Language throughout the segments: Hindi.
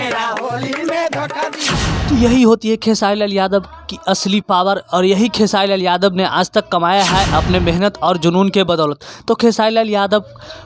मेरा होली में धोखा दिया। तो यही होती है खेसारी लाल यादव की असली पावर और यही खेसारी लाल यादव ने आज तक कमाया है अपने मेहनत और जुनून के बदौलत। तो खेसारी लाल यादव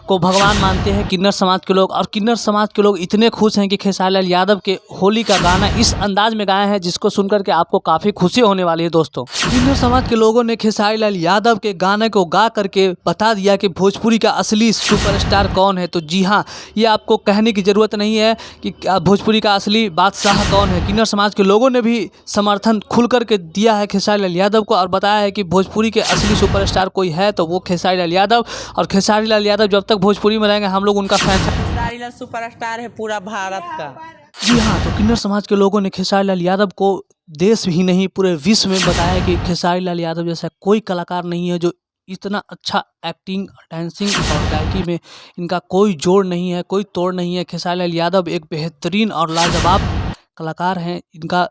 को भगवान मानते हैं किन्नर समाज के लोग और किन्नर समाज के लोग इतने खुश हैं कि खेसारी लाल यादव के होली का गाना इस अंदाज में गाया है जिसको सुनकर के आपको काफ़ी खुशी होने वाली है। दोस्तों, किन्नर समाज के लोगों ने खेसारी लाल यादव के गाने को गा करके बता दिया कि भोजपुरी का असली सुपरस्टार कौन है। तो जी हाँ, ये आपको कहने की ज़रूरत नहीं है कि भोजपुरी का असली बादशाह कौन है। किन्नर समाज के लोगों ने भी समर्थन खुल करके दिया है खेसारी लाल यादव को और बताया है कि भोजपुरी के असली सुपरस्टार कोई है तो वो खेसारी लाल यादव, और खेसारी लाल यादव जब तक भोजपुरी में रहेंगे हम लोग उनका फैन हैं। खेसारी लाल सुपरस्टार है पूरा भारत का। जी हाँ, तो किन्नर समाज के लोगों ने खेसारी लाल यादव को देश ही नहीं पूरे विश्व में बताया है कि खेसारी लाल यादव जैसा कोई कलाकार नहीं है जो इतना अच्छा एक्टिंग, डांसिंग और गायकी में इनका कोई जोड़ नहीं है, कोई तोड़ नहीं है। खेसारी लाल यादव एक बेहतरीन और लाजवाब कलाकार हैं, इनका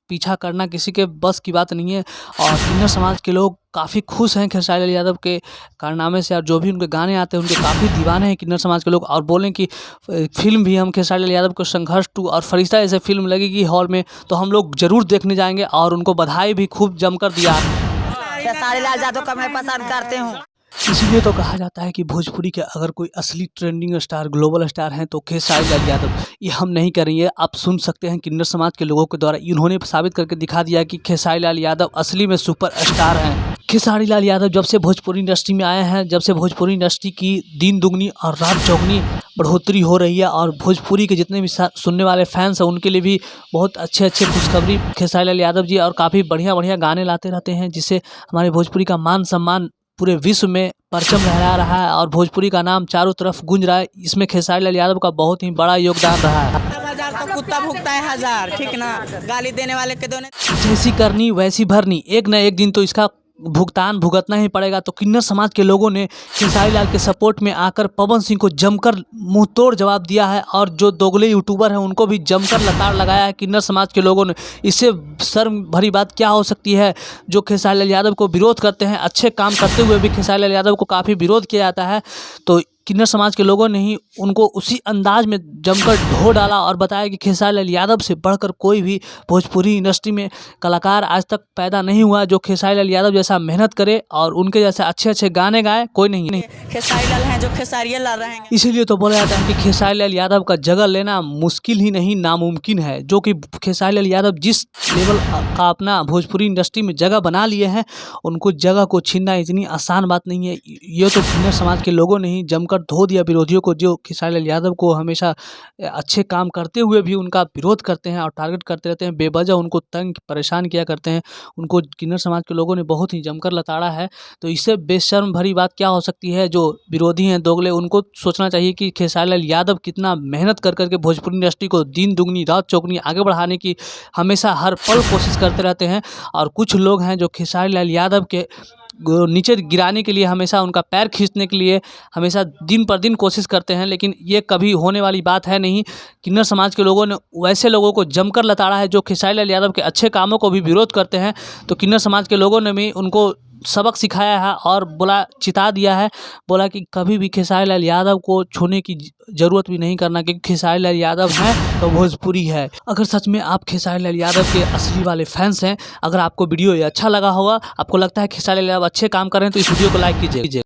पीछा करना किसी के बस की बात नहीं है। और किन्नर समाज के लोग काफ़ी खुश हैं खेसारी लाल यादव के कारनामे से और जो भी उनके गाने आते हैं उनके काफ़ी दीवाने हैं किन्नर समाज के लोग। और बोलें कि फिल्म भी हम खेसारी लाल यादव को संघर्ष 2 और फरिश्ता ऐसे फिल्म लगेगी हॉल में तो हम लोग ज़रूर देखने जाएंगे और उनको बधाई भी खूब जमकर दिया। खेसारी लाल यादव का मैं पसंद करते हूँ। इसीलिए तो कहा जाता है कि भोजपुरी के अगर कोई असली ट्रेंडिंग स्टार, ग्लोबल स्टार हैं तो खेसारी लाल यादव। ये हम नहीं करेंगे, आप सुन सकते हैं किन्नर समाज के लोगों के द्वारा इन्होंने साबित करके दिखा दिया कि खेसारी लाल यादव असली में सुपर स्टार हैं। खेसारी लाल यादव जब से भोजपुरी इंडस्ट्री में आए हैं, जब से भोजपुरी इंडस्ट्री की दिन दुगनी और रात चौगनी बढ़ोतरी हो रही है और भोजपुरी के जितने भी सुनने वाले फैंस हैं उनके लिए भी बहुत अच्छे खुशखबरी खेसारी लाल यादव जी और काफ़ी बढ़िया गाने लाते रहते हैं जिससे हमारे भोजपुरी का मान सम्मान पूरे विश्व में परचम लहरा रहा है और भोजपुरी का नाम चारों तरफ गूंज रहा है। इसमें खेसारी लाल यादव का बहुत ही बड़ा योगदान रहा है। 1000 तो कुत्ता भुगता है 1000, ठीक ना, गाली देने वाले के दोने। जैसी करनी वैसी भरनी, एक न एक दिन तो इसका भुगतान भुगतना ही पड़ेगा। तो किन्नर समाज के लोगों ने खेसारी लाल के सपोर्ट में आकर पवन सिंह को जमकर मुंहतोड़ जवाब दिया है और जो दोगले यूट्यूबर हैं उनको भी जमकर लताड़ लगाया है किन्नर समाज के लोगों ने। इससे शर्म भरी बात क्या हो सकती है जो खेसारी लाल यादव को विरोध करते हैं, अच्छे काम करते हुए भी खेसारी लाल यादव को काफ़ी विरोध किया जाता है। तो किन्नर समाज के लोगों ने ही उनको उसी अंदाज में जमकर ढो डाला और बताया कि खेसारी लाल यादव से बढ़कर कोई भी भोजपुरी इंडस्ट्री में कलाकार आज तक पैदा नहीं हुआ जो खेसारी लाल यादव जैसा मेहनत करे और उनके जैसे अच्छे गाने गाए कोई नहीं। खेसारी लाल हैं जो खेसारी लाल रहेंगे। इसीलिए तो बोला जाता है कि खेसारी लाल यादव का जगह लेना मुश्किल ही नहीं नामुमकिन है। जो कि खेसारी लाल यादव जिस लेवल का अपना भोजपुरी इंडस्ट्री में जगह बना लिए हैं उनको जगह को छीनना इतनी आसान बात नहीं है। ये तो किन्नर समाज के लोगों ने ही जमकर धो दिया विरोधियों को जो खेसारी लाल यादव को हमेशा अच्छे काम करते हुए भी उनका विरोध करते हैं और टारगेट करते रहते हैं, बेवजह उनको तंग परेशान किया करते हैं। उनको किन्नर समाज के लोगों ने बहुत ही जमकर लताड़ा है। तो इससे बेशर्म भरी बात क्या हो सकती है। जो विरोधी हैं दोगले उनको सोचना चाहिए कि खेसारी लाल यादव कितना मेहनत कर करके भोजपुरी इंडस्ट्री को दिन दुगनी रात चौगनी आगे बढ़ाने की हमेशा हर पल कोशिश करते रहते हैं। और कुछ लोग हैं जो खेसारी लाल यादव के नीचे गिराने के लिए हमेशा उनका पैर खींचने के लिए हमेशा दिन पर दिन कोशिश करते हैं, लेकिन ये कभी होने वाली बात है नहीं। किन्नर समाज के लोगों ने वैसे लोगों को जमकर लताड़ा है जो खेसारी लाल यादव के अच्छे कामों को भी विरोध करते हैं। तो किन्नर समाज के लोगों ने भी उनको सबक सिखाया है और चिता दिया है, बोला कि कभी भी खेसारी लाल यादव को छूने की ज़रूरत भी नहीं करना क्योंकि खेसारी लाल यादव हैं तो भोजपुरी है। अगर सच में आप खेसारी लाल यादव के असली वाले फैंस हैं, अगर आपको वीडियो ये अच्छा लगा होगा, आपको लगता है खेसारी लाल यादव अच्छे काम कर रहे हैं तो इस वीडियो को लाइक कीजिए।